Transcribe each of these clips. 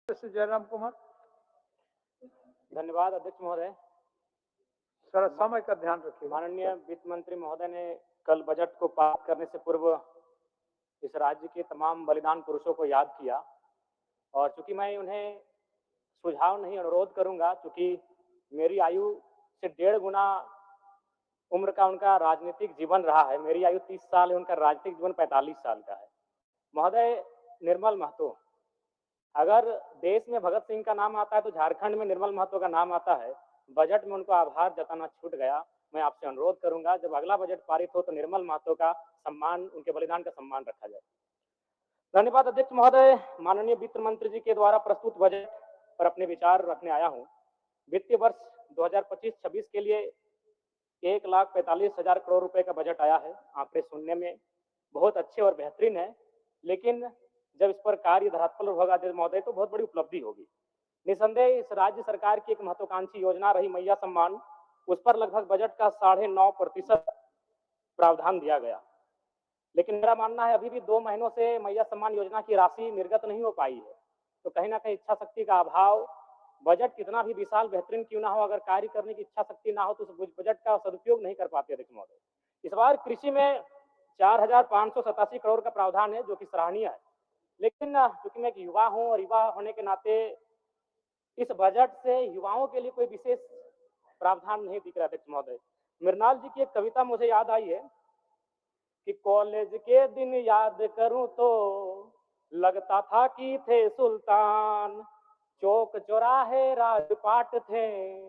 श्री जयराम कुमार। धन्यवाद अध्यक्ष महोदय। सर समय का ध्यान रखिए। माननीय वित्त मंत्री महोदय ने कल बजट को पास करने से पूर्व इस राज्य के तमाम बलिदान पुरुषों को याद किया और चूंकि मैं उन्हें सुझाव नहीं अनुरोध करूंगा, चूंकि मेरी आयु से 1.5 गुना उम्र का उनका राजनीतिक जीवन रहा है। मेरी आयु 30 साल है, उनका राजनीतिक जीवन 45 साल का है। महोदय, निर्मल महतो, अगर देश में भगत सिंह का नाम आता है तो झारखंड में निर्मल महतो का नाम आता है। बजट में उनको आभार जताना छूट गया। मैं आपसे अनुरोध करूंगा जब अगला बजट पारित हो तो निर्मल महतो का सम्मान, उनके बलिदान का सम्मान रखा जाए। धन्यवाद अध्यक्ष महोदय। माननीय वित्त मंत्री जी के द्वारा प्रस्तुत बजट पर अपने विचार रखने आया हूं। वित्तीय वर्ष 2025-26 के लिए 1,45,000 करोड़ रुपए का बजट आया है। आंकड़े सुनने में बहुत अच्छे और बेहतरीन है, लेकिन जब इस पर कार्य धरातल पर होगा महोदय तो बहुत बड़ी उपलब्धि होगी। निसंदेह इस राज्य सरकार की एक महत्वाकांक्षी योजना रही मैया सम्मान, उस पर लगभग बजट का 9.5% प्रावधान दिया गया। लेकिन मेरा मानना है अभी भी 2 महीनों से मैया सम्मान योजना की राशि निर्गत नहीं हो पाई है। तो कहीं ना कहीं इच्छा शक्ति का अभाव, बजट कितना भी विशाल बेहतरीन क्यों ना हो, अगर कार्य करने की इच्छा शक्ति ना हो तो उस बजट का सदुपयोग नहीं कर पाते अध्यक्ष महोदय। इस बार कृषि में 4,587 करोड़ का प्रावधान है, जो कि सराहनीय है। लेकिन चूंकि मैं एक युवा हूं और युवा होने के नाते इस बजट से युवाओं के लिए कोई विशेष प्रावधान नहीं दिख रहा अध्यक्ष महोदय। मृणाल जी की एक कविता मुझे याद आई है कि कॉलेज के दिन याद करूं तो लगता था कि थे सुल्तान, चौक चौराहे राजपाट थे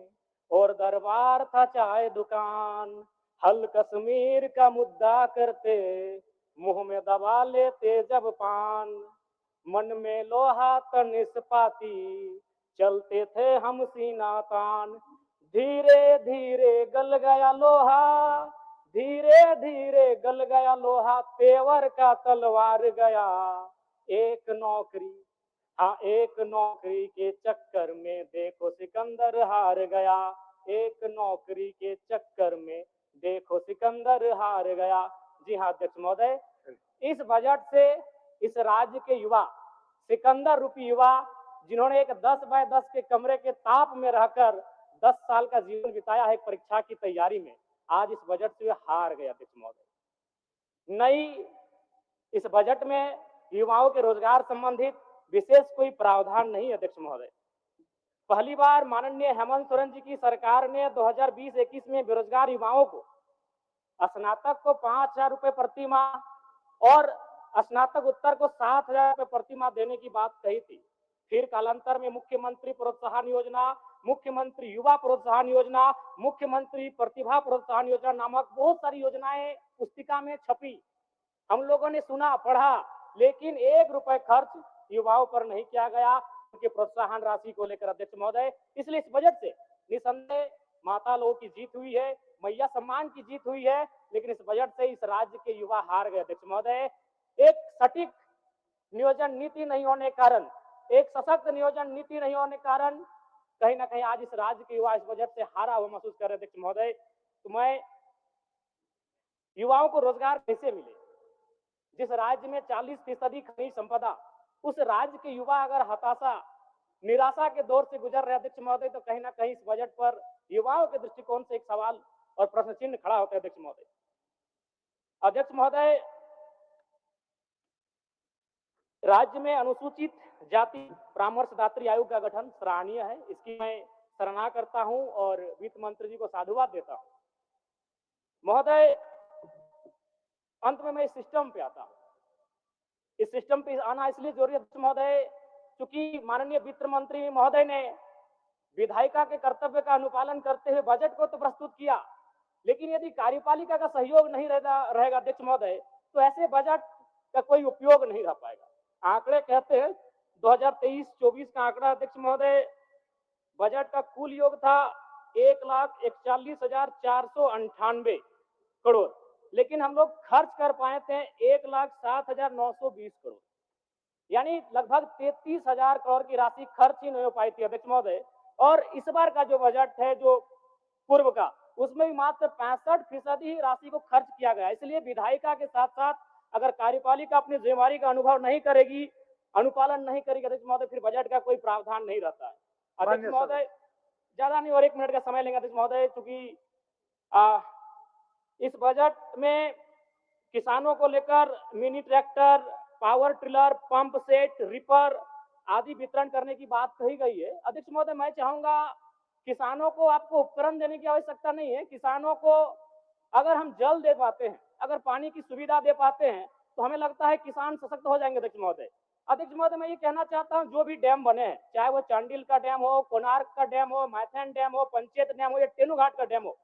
और दरबार था चाय दुकान। हल कश्मीर का मुद्दा करते मुंह में दबा लेते जब पान, मन में लोहा तन इस्पाती चलते थे हम सीना तान। धीरे धीरे गल गया लोहा, धीरे धीरे गल गया लोहा, तेवर का तलवार गया। एक नौकरी, हाँ एक नौकरी के चक्कर में देखो सिकंदर हार गया। एक नौकरी के चक्कर में देखो सिकंदर हार गया। जी हाँ अध्यक्ष महोदय, इस बजट से इस राज्य के युवा, सिकंदर रूपी युवा, जिन्होंने एक 10 बाय 10 के कमरे के ताप में रहकर 10 साल का जीवन बिताया है परीक्षा की तैयारी में, आज इस बजट से हार गए अध्यक्ष महोदय। नई इस बजट में युवाओं के रोजगार संबंधित विशेष कोई प्रावधान नहीं अध्यक्ष महोदय। पहली बार माननीय हेमंत सोरेन जी की सरकार ने 2020-21 में बेरोजगार युवाओं को, स्नातक को 5,000 रुपए प्रति माह और स्नातक उत्तर को 7,000 रुपए प्रति माह देने की बात कही थी। फिर कालांतर में मुख्यमंत्री प्रोत्साहन योजना, मुख्यमंत्री युवा प्रोत्साहन योजना, मुख्यमंत्री प्रतिभा प्रोत्साहन योजना नामक बहुत सारी योजनाएं पुस्तिका में छपी। हम लोगों ने सुना, पढ़ा, लेकिन 1 रुपए खर्च युवाओं पर नहीं किया गया उनके प्रोत्साहन राशि को लेकर अध्यक्ष महोदय। इसलिए इस बजट से निसंदेह माता लोगों की जीत हुई है, मैया सम्मान की जीत हुई है, लेकिन इस बजट से इस राज्य के युवा हार गए अध्यक्ष महोदय। एक सटीक नियोजन नीति नहीं होने के कारण, एक सशक्त नियोजन नीति नहीं होने के कारण कहीं ना कहीं आज इस राज्य के युवा इस बजट से हारा हुआ महसूस कर रहे अध्यक्ष महोदय। तो मैं युवाओं को रोजगार कैसे मिले, जिस राज्य में 40% खनिज संपदा, उस राज्य के युवा अगर हताशा निराशा के दौर से गुजर रहे अध्यक्ष महोदय, तो कहीं ना कहीं इस बजट पर युवाओं के दृष्टिकोण से एक सवाल और प्रश्न चिन्ह खड़ा होता है अध्यक्ष महोदय। अध्यक्ष महोदय, राज्य में अनुसूचित जाति परामर्शदात्री आयोग का गठन सराहनीय है, इसकी मैं सराहना करता हूं और वित्त मंत्री जी को साधुवाद देता हूं। महोदय, अंत में मैं इस सिस्टम पे आता हूं। इस सिस्टम पे आना इसलिए जरूरी है महोदय, क्योंकि माननीय वित्त मंत्री महोदय ने विधायिका के कर्तव्य का अनुपालन करते हुए बजट को तो प्रस्तुत किया, लेकिन यदि कार्यपालिका का सहयोग नहीं रहेगा अध्यक्ष महोदय, तो ऐसे बजट का कोई उपयोग नहीं रह पाएगा। आंकड़े कहते हैं 2023-24 का आंकड़ा अध्यक्ष महोदय, बजट का कुल योग था 1,41,498 करोड़, लेकिन हम लोग खर्च कर पाए थे 1,07,920 करोड़, यानी लगभग 33,000 करोड़ की राशि खर्च ही नहीं हो पाई थी अध्यक्ष महोदय। और इस बार का जो बजट है, जो पूर्व का, उसमें भी मात्र 65% ही राशि को खर्च किया गया। इसलिए विधायिका के साथ साथ अगर कार्यपालिका अपनी जिम्मेदारी का अनुभव नहीं करेगी अनुपालन नहीं करेगी अध्यक्ष महोदय, फिर बजट का कोई प्रावधान नहीं रहता है। अध्यक्ष माननीय महोदय, ज्यादा नहीं और 1 मिनट का समय लेंगे अध्यक्ष महोदय, चूंकि इस बजट में किसानों को लेकर mini tractor, power tiller, pump set, ripper आदि वितरण करने की बात कही गई है। अध्यक्ष महोदय, मैं चाहूंगा किसानों को आपको उपकरण देने की आवश्यकता नहीं है। किसानों को अगर हम जल दे पाते हैं, अगर पानी की सुविधा दे पाते हैं, तो हमें लगता है किसान सशक्त हो जाएंगे। अध्यक्ष महोदय, मैं ये कहना चाहता हूं, जो भी डैम बने हैं, चाहे वो चांडिल का डैम हो, कोणार्क का डैम हो, मैथन डैम हो, पंचेत डैम हो या तेनुघाट का डैम हो,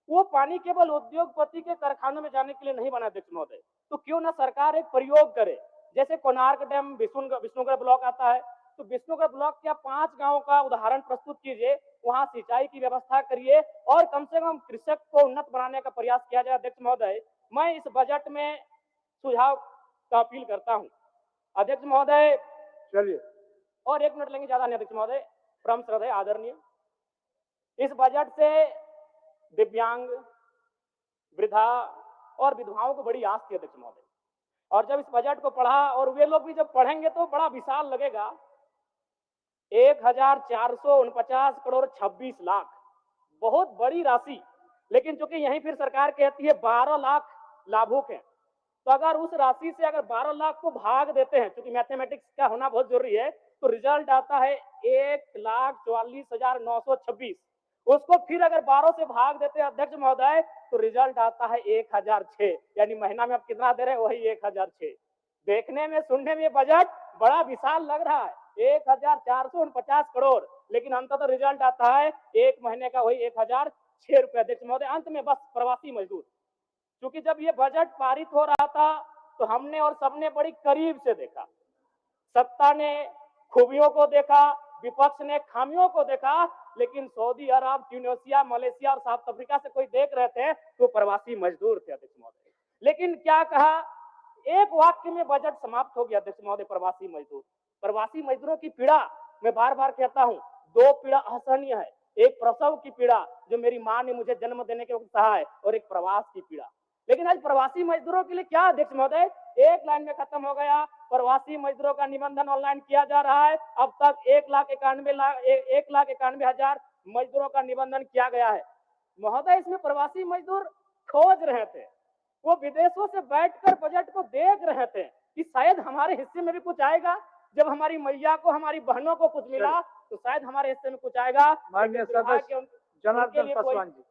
वो पानी केवल उद्योगपति के कारखानों में जाने के लिए नहीं बना। अध्यक्ष महोदय, तो क्यों ना सरकार एक प्रयोग करे, जैसे कोणार्क डैम विष्णुगढ़ ब्लॉक आता है, तो विष्णुगढ़ ब्लॉक के 5 गांवों का उदाहरण प्रस्तुत कीजिए, वहां सिंचाई की व्यवस्था करिए और कम से कम कृषक को उन्नत बनाने का प्रयास किया जाए। अध्यक्ष महोदय, मैं इस बजट में सुझाव का अपील करता हूं। अध्यक्ष महोदय, चलिए और 1 मिनट लेंगे, ज्यादा नहीं अध्यक्ष महोदय। परम श्रद्धेय आदरणीय, इस बजट से दिव्यांग, वृद्धा और विधवाओं को बड़ी आस थी अध्यक्ष महोदय, और जब इस बजट को पढ़ा, और वे लोग भी जब पढ़ेंगे तो बड़ा विशाल लगेगा। 1449 करोड़ 26 लाख, बहुत बड़ी राशि। लेकिन चूंकि यहीं फिर सरकार कहती है 12 लाख लाभुक हैं, तो अगर उस राशि से अगर 12 लाख को भाग देते हैं, क्योंकि मैथमेटिक्स का होना बहुत जरूरी है, तो रिजल्ट आता है 1,44,926। उसको फिर अगर 12 से भाग देते हैं अध्यक्ष महोदय, तो रिजल्ट आता है 1006, यानी महीना में आप कितना दे रहे हैं, वही 1006। देखने में, सुनने में बजट बड़ा विशाल लग रहा है, 1449 करोड़, लेकिन अंततः रिजल्ट आता है एक महीने का वही 1006 रुपए। अध्यक्ष महोदय, अंत में बस प्रवासी मजदूर, क्योंकि जब ये बजट पारित हो रहा था तो हमने और सबने बड़ी करीब से देखा, सत्ता ने खूबियों को देखा, विपक्ष ने खामियों को देखा, लेकिन सऊदी अरब, ट्यूनीशिया, मलेशिया और साउथ अफ्रीका से कोई देख रहे थे तो प्रवासी मजदूर थे। अध्यक्ष महोदय, लेकिन क्या कहा, एक वाक्य में बजट समाप्त हो गया। अध्यक्ष महोदय, प्रवासी मजदूर, प्रवासी मजदूरों की पीड़ा, मैं बार बार कहता हूं, 2 पीड़ा असहनीय है। एक प्रसव की पीड़ा, जो मेरी मां ने मुझे जन्म देने के वक्त सहा है, और एक प्रवास की पीड़ा। लेकिन आज प्रवासी मजदूरों के लिए क्या अध्यक्ष महोदय, एक लाइन में खत्म हो गया। प्रवासी मजदूरों का निबंधन ऑनलाइन किया जा रहा है। अब तक 1,91,000 मजदूरों का निबंधन किया गया है। महोदय, इसमें प्रवासी मजदूर खोज रहे थे, वो विदेशों से बैठकर बजट को देख रहे थे कि शायद हमारे हिस्से में भी कुछ आएगा। जब हमारी मैया को, हमारी बहनों को कुछ मिला, तो शायद हमारे हिस्से में कुछ आएगा। माननीय सदस्य जनार्दन पासवान जी।